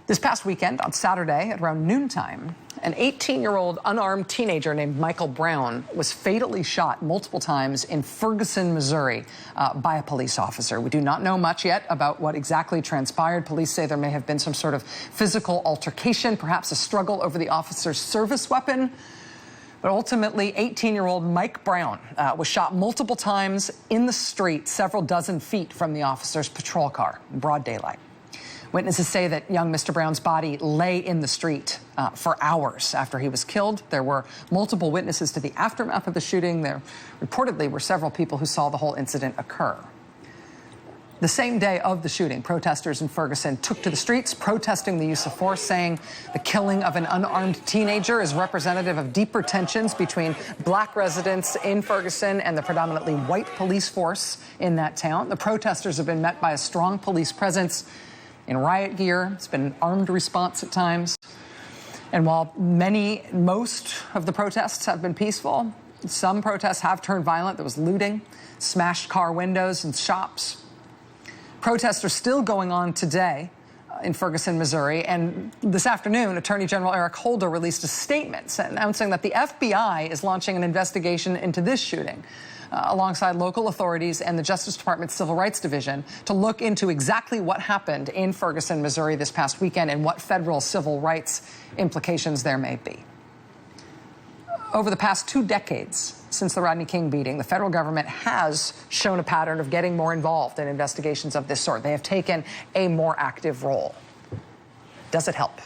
This past weekend, on Saturday at around noontime, an 18-year-old unarmed teenager named Michael Brown was fatally shot multiple times in Ferguson, Missouri, by a police officer. We do not know much yet about what exactly transpired. Police say there may have been some sort of physical altercation, perhaps a struggle over the officer's service weapon. But ultimately, 18-year-old Mike Brown was shot multiple times in the street, several dozen feet from the officer's patrol car in broad daylight. Witnesses say that young Mr. Brown's body lay in the street for hours after he was killed. There were multiple witnesses to the aftermath of the shooting. There reportedly were several people who saw the whole incident occur. The same day of the shooting, protesters in Ferguson took to the streets protesting the use of force, saying the killing of an unarmed teenager is representative of deeper tensions between black residents in Ferguson and the predominantly white police force in that town. The protesters have been met by a strong police presence in riot gear. It's been an armed response at times. And while most of the protests have been peaceful, some protests have turned violent. There was looting, smashed car windows and shops. Protests are still going on today in Ferguson, Missouri. And this afternoon, Attorney General Eric Holder released a statement announcing that the FBI is launching an investigation into this shooting, alongside local authorities and the Justice Department's Civil Rights Division, to look into exactly what happened in Ferguson, Missouri this past weekend and what federal civil rights implications there may be. Over the past 2 decades since the Rodney King beating, the federal government has shown a pattern of getting more involved in investigations of this sort. They have taken a more active role. Does it help?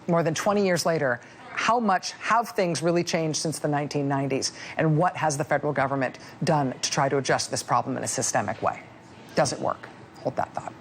More than 20 years later, how much have things really changed since the 1990s? And what has the federal government done to try to address this problem in a systemic way? Does it work? Hold that thought.